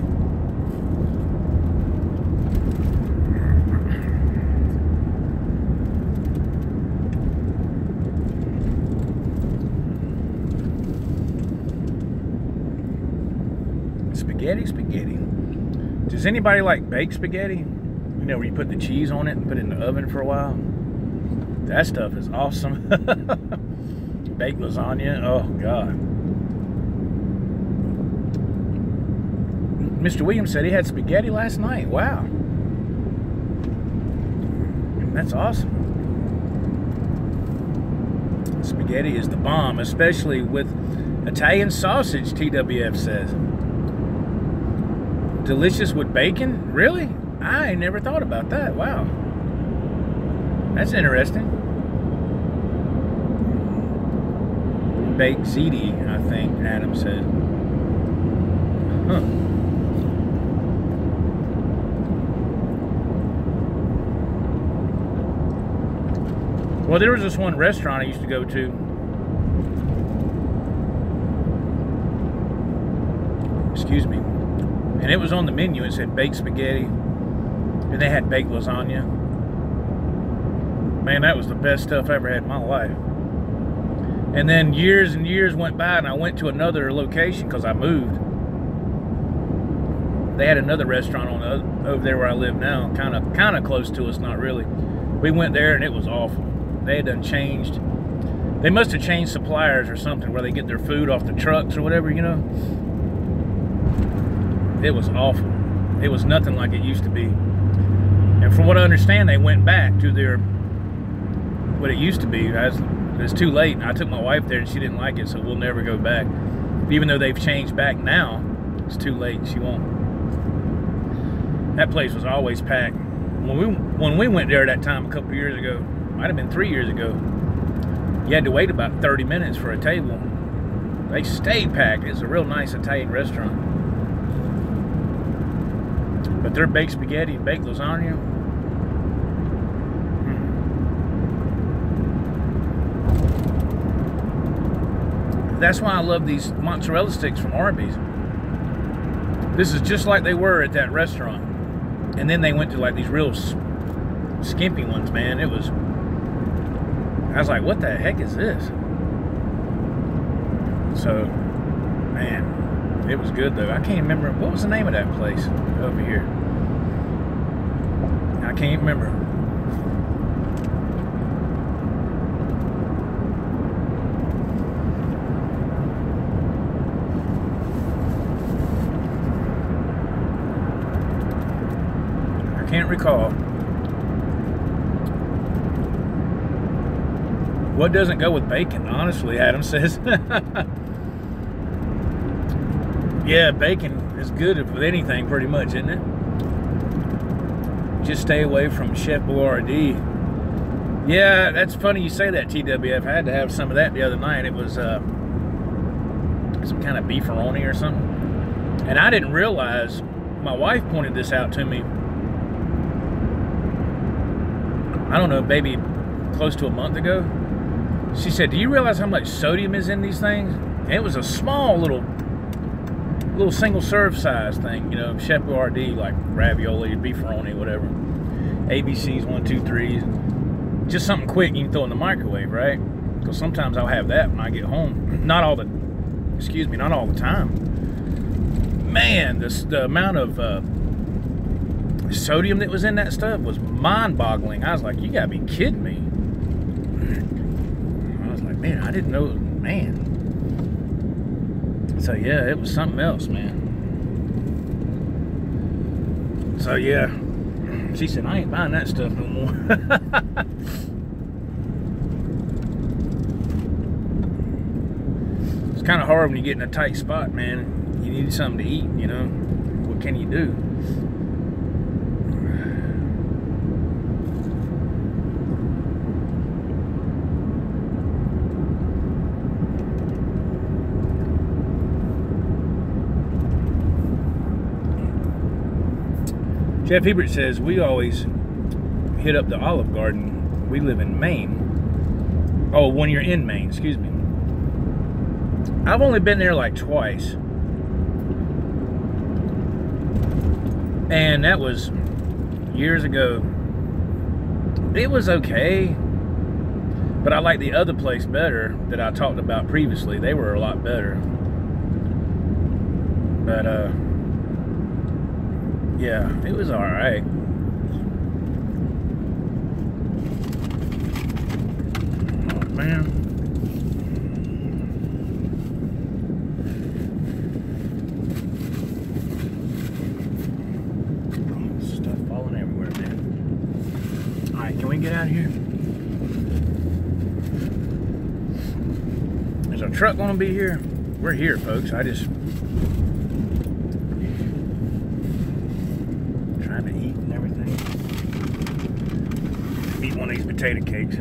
Spaghetti. Does anybody like baked spaghetti? You know, where you put the cheese on it and put it in the oven for a while? That stuff is awesome. Baked lasagna, oh God. Mr. Williams said he had spaghetti last night. Wow. That's awesome. Spaghetti is the bomb, especially with Italian sausage, TWF says. Delicious with bacon? Really? I never thought about that. Wow. That's interesting. Baked ziti, I think Adam said. Huh. Well, there was this one restaurant I used to go to. Excuse me. And it was on the menu. It said baked spaghetti. And they had baked lasagna. Man, that was the best stuff I ever had in my life. And then years and years went by and I went to another location because I moved. They had another restaurant on over there where I live now. Kind of close to us, not really. We went there and it was awful. They had done changed. They must have changed suppliers or something where they get their food off the trucks or whatever, you know. It was awful. It was nothing like it used to be. And from what I understand, they went back to their what it used to be. It's too late. I took my wife there and she didn't like it, so we'll never go back. Even though they've changed back now, it's too late. She won't. That place was always packed. When we went there that time a couple years ago, might have been 3 years ago, you had to wait about 30 minutes for a table. They stayed packed. It's a real nice Italian restaurant. But their baked spaghetti and baked lasagna, that's why I love these mozzarella sticks from Arby's. This is just like they were at that restaurant. And then they went to like these real skimpy ones, man. I was like, what the heck is this? So, man, it was good though. I can't remember, what was the name of that place over here? I can't remember. I can't recall. What doesn't go with bacon? Honestly, Adam says. Yeah, bacon is good with anything pretty much, isn't it? Just stay away from Chef Boyardee. Yeah, that's funny you say that, TWF. I had to have some of that the other night. It was some kind of beefaroni or something. And I didn't realize, my wife pointed this out to me, I don't know, maybe close to a month ago. She said, do you realize how much sodium is in these things? And it was a small little single serve size thing, you know, Chef Boyardee, like ravioli, beefaroni, whatever. ABC's 1, 2, 3. Just something quick you can throw in the microwave, right? Because sometimes I'll have that when I get home. Not all the time. Man, the amount of sodium that was in that stuff was mind-boggling. I was like, you gotta be kidding me. I was like, man, I didn't know, man. So yeah, it was something else, man. So yeah, she said, I ain't buying that stuff no more. It's kind of hard when you get in a tight spot, man. You need something to eat, you know. What can you do? Jeff Hebert says, we always hit up the Olive Garden. We live in Maine. Oh, when you're in Maine, excuse me. I've only been there like twice. And that was years ago. It was okay. But I like the other place better that I talked about previously. They were a lot better. But, yeah, it was alright. Oh, man. Stuff falling everywhere, man. Alright, can we get out of here? Is our truck gonna be here? We're here, folks. I just... trying to eat and everything. Eat one of these potato cakes.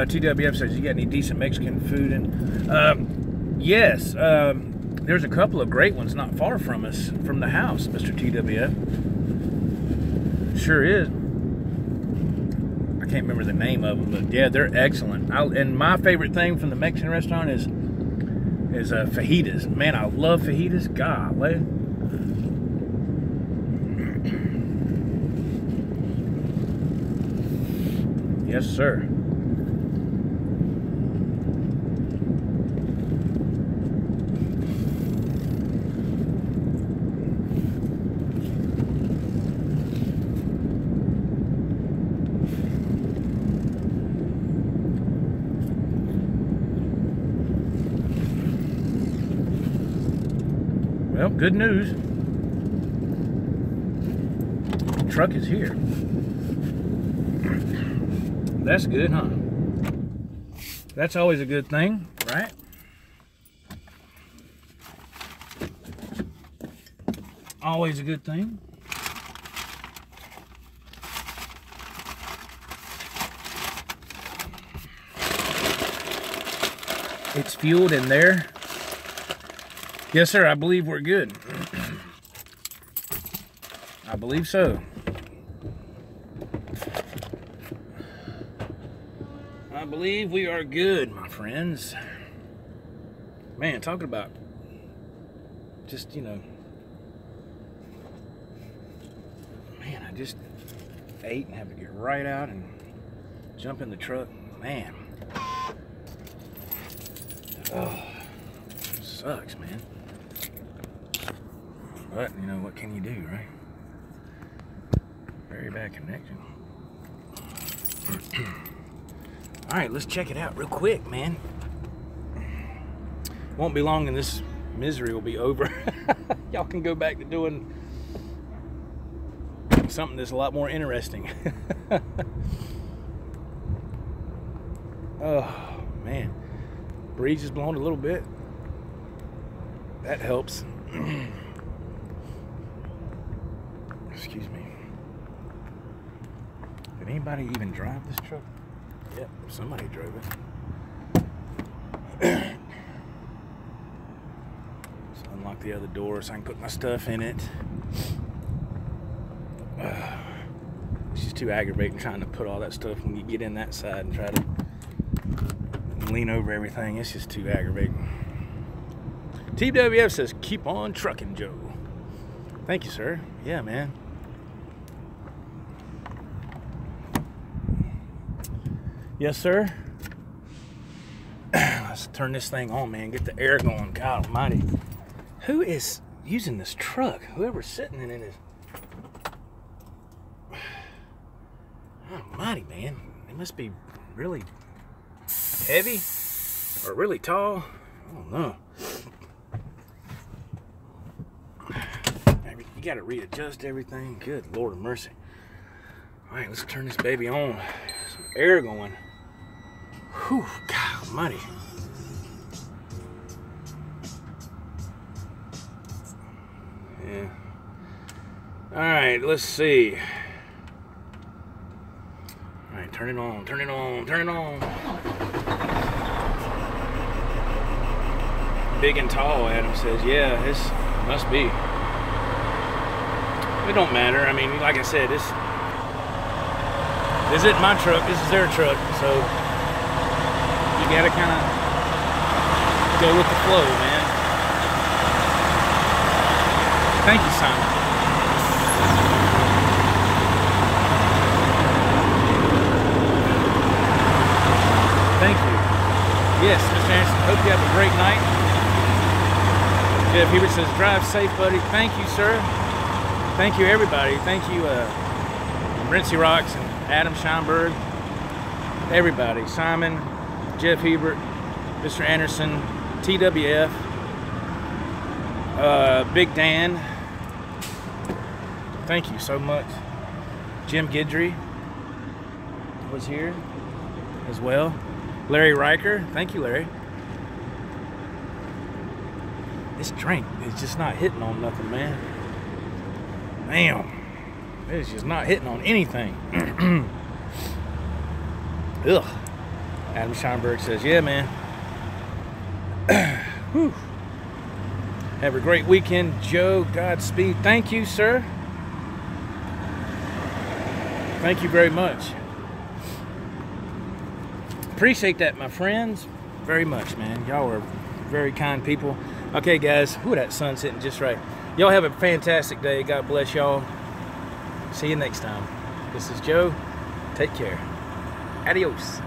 TWF says, you got any decent Mexican food? And yes, there's a couple of great ones not far from us, from the house, Mr. TWF. Sure is. I can't remember the name of them, but yeah, they're excellent. And my favorite thing from the Mexican restaurant is fajitas. Man, I love fajitas. Golly. Yes, sir. Well, good news. The truck is here. That's good, huh? That's always a good thing, right? Always a good thing. It's fueled in there. Yes, sir, I believe we're good. I believe so. I believe we are good, my friends. Man, talking about just, you know, man, I just ate and have to get right out and jump in the truck. Man. Oh, sucks, man. But, you know, what can you do, right? Very bad connection. Alright, let's check it out real quick, man. Won't be long and this misery will be over. Y'all can go back to doing something that's a lot more interesting. Oh, man. Breeze is blowing a little bit. That helps. Excuse me. Did anybody even drive this truck? Yep, somebody drove it. Let's unlock the other door so I can put my stuff in it. It's just too aggravating trying to put all that stuff when you get in that side and try to lean over everything. It's just too aggravating. TWF says, keep on trucking, Joe. Thank you, sir. Yeah, man. Yes, sir. Let's turn this thing on, man. Get the air going. God almighty. Who is using this truck? Whoever's sitting in it is... Almighty, man. They must be really heavy or really tall. I don't know. You got to readjust everything. Good Lord of mercy. All right, let's turn this baby on. Some air going. Whew, God almighty. Yeah. All right, let's see. All right, turn it on, turn it on, turn it on. Big and tall, Adam says. Yeah, this must be. It don't matter. I mean, like I said, this isn't my truck. This is their truck. So you gotta kind of go with the flow, man. Thank you, Simon. Thank you. Yes, Mr. Anderson. Hope you have a great night. Jeff Hebert says, drive safe, buddy. Thank you, sir. Thank you, everybody. Thank you, Rincy Rocks and Adam Scheinberg. Everybody. Simon, Jeff Hebert, Mr. Anderson, TWF, Big Dan. Thank you so much. Jim Guidry was here as well. Larry Riker. Thank you, Larry. This drink is just not hitting on nothing, man. Damn. It's just not hitting on anything. Ugh. Adam Scheinberg says, yeah, man. Whew. Have a great weekend, Joe. Godspeed. Thank you, sir. Thank you very much. Appreciate that, my friends. Very much, man. Y'all are very kind people. Okay, guys. Ooh, that sun's hitting just right. Y'all have a fantastic day. God bless y'all. See you next time. This is Joe. Take care. Adios.